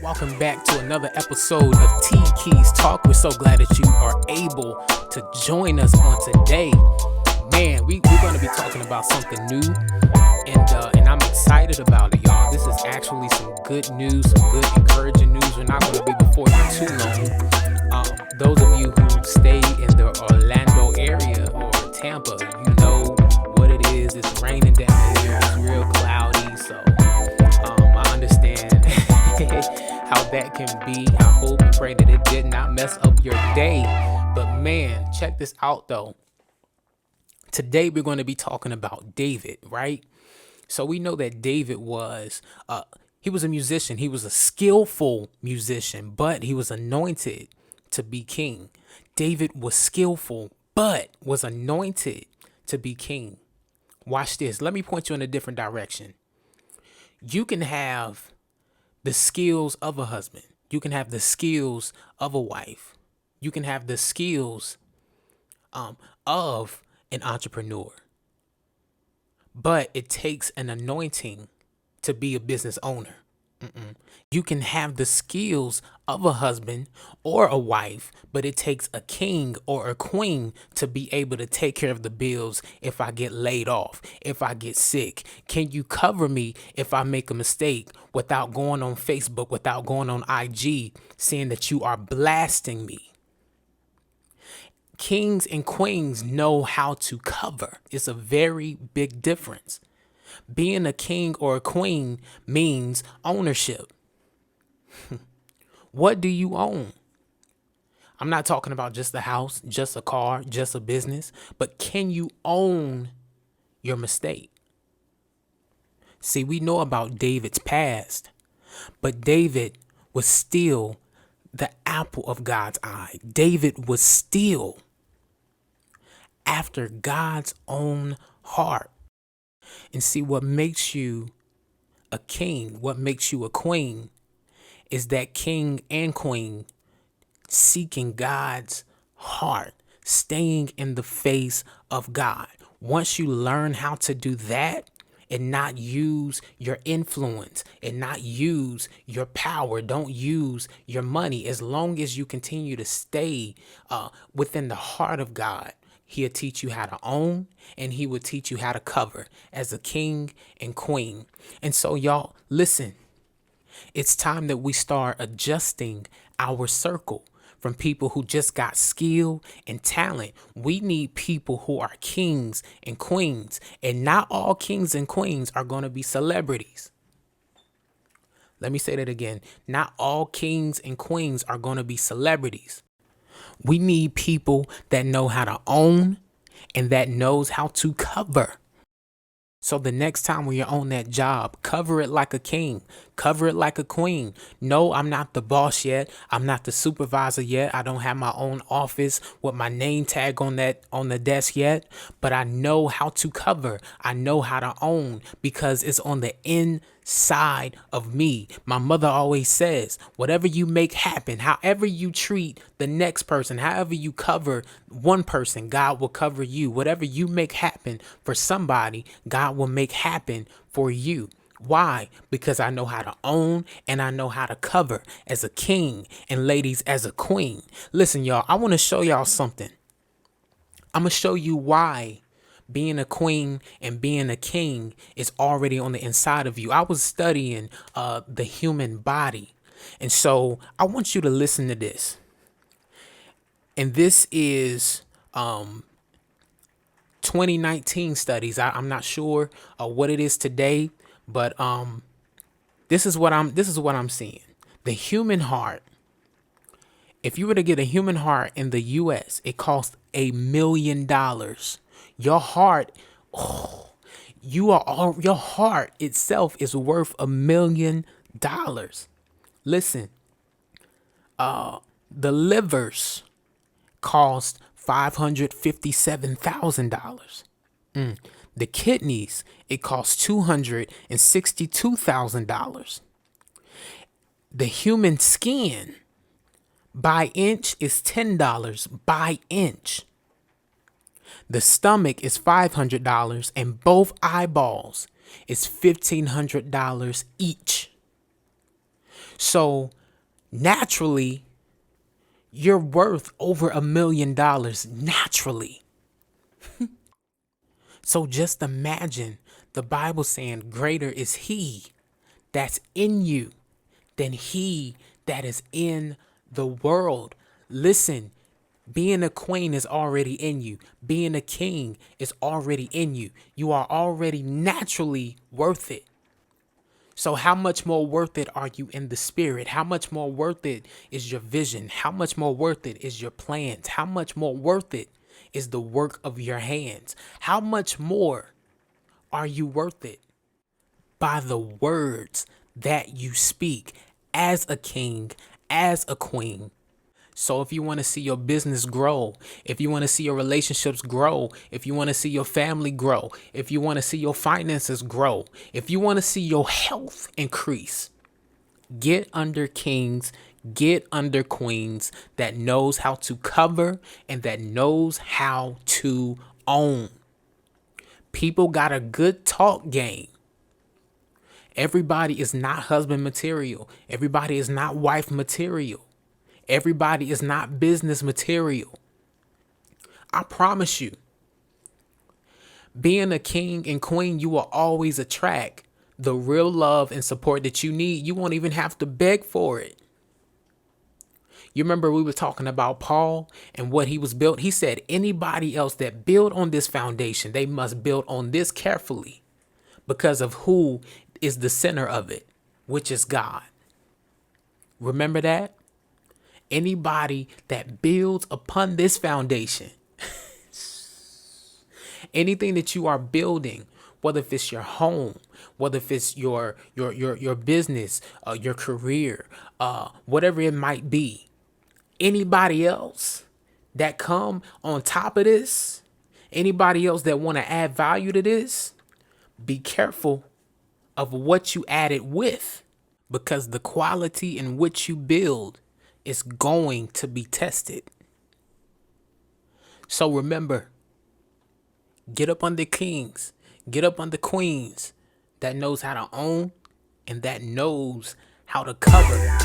Welcome back to another episode of T-keyz Talk. We're so glad that you are able to join us on today. Man, we're going to be talking about something new, and I'm excited about it, y'all. This is actually some good news, some good encouraging news. We're not going to be before you too long. Those of you who stay in the Orlando area or Tampa, you know what it is. It's raining down here. It's real cloudy, so I understand how that can be. I hope and pray that it did not mess up your day. But man, check this out though. Today we're going to be talking about David, right? So we know that David was he was a musician. He was a skillful musician, but he was anointed to be king. David was skillful, but was anointed to be king. Watch this. Let me point you in a different direction. You can have the skills of a husband. You can have the skills of a wife. You can have the skills of an entrepreneur. But it takes an anointing to be a business owner. You can have the skills of a husband or a wife, but it takes a king or a queen to be able to take care of the bills if I get laid off, if I get sick. Can you cover me if I make a mistake without going on Facebook, without going on IG, saying that you are blasting me? Kings and queens know how to cover. It's a very big difference. Being a king or a queen means ownership. What do you own? I'm not talking about just a house, just a car, just a business, but can you own your mistake? See, we know about David's past, but David was still the apple of God's eye. David was still after God's own heart. And see, what makes you a king, what makes you a queen, is that king and queen seeking God's heart, staying in the face of God. Once you learn how to do that and not use your influence and not use your power, don't use your money, as long as you continue to stay within the heart of God, He'll teach you how to own, and he will teach you how to cover as a king and queen. And so, y'all, listen, it's time that we start adjusting our circle from people who just got skill and talent. We need people who are kings and queens, and not all kings and queens are going to be celebrities. Let me say that again. Not all kings and queens are going to be celebrities. We need people that know how to own and that knows how to cover. So the next time when you're on that job, cover it like a king, cover it like a queen. No, I'm not the boss yet. I'm not the supervisor yet. I don't have my own office with my name tag on the desk yet, but I know how to cover. I know how to own because it's on the inside of me. My mother always says, whatever you make happen, however you treat the next person, however you cover one person, God will cover you. Whatever you make happen for somebody, God will make happen for you. Why? Because I know how to own and I know how to cover as a king, and ladies, as a queen. Listen, y'all, I want to show y'all something. I'm going to show you why being a queen and being a king is already on the inside of you. I was studying the human body, and so I want you to listen to this. And this is 2019 studies. I'm not sure what it is today, but this is what I'm seeing. The human heart. If you were to get a human heart in the US, it costs $1 million. Your heart, your heart itself is worth $1 million. Listen, the livers cost $557,000. The kidneys, it costs $262,000. The human skin by inch is $10 by inch. The stomach is $500, and both eyeballs is $1,500 each. So naturally, you're worth over $1 million naturally. So just imagine the Bible saying greater is he that's in you than he that is in the world. Listen, being a queen is already in you. Being a king is already in you. You are already naturally worth it. So how much more worth it are you in the spirit? How much more worth it is your vision? How much more worth it is your plans? How much more worth it is the work of your hands? How much more are you worth it? By the words that you speak as a king, as a queen. So if you want to see your business grow, if you want to see your relationships grow, if you want to see your family grow, if you want to see your finances grow, if you want to see your health increase, get under kings, get under queens that knows how to cover and that knows how to own. People got a good talk game. Everybody is not husband material. Everybody is not wife material. Everybody is not business material. I promise you, being a king and queen, you will always attract the real love and support that you need. You won't even have to beg for it. You remember we were talking about Paul and what he was built. He said anybody else that build on this foundation, they must build on this carefully because of who is the center of it, which is God. Remember that? Anybody that builds upon this foundation, anything that you are building, whether if it's your home, whether if it's your business, your career, whatever it might be, anybody else that come on top of this, anybody else that want to add value to this, be careful of what you add it with, because the quality in which you build is going to be tested. So remember, get up under kings, get up under queens that knows how to own and that knows how to cover.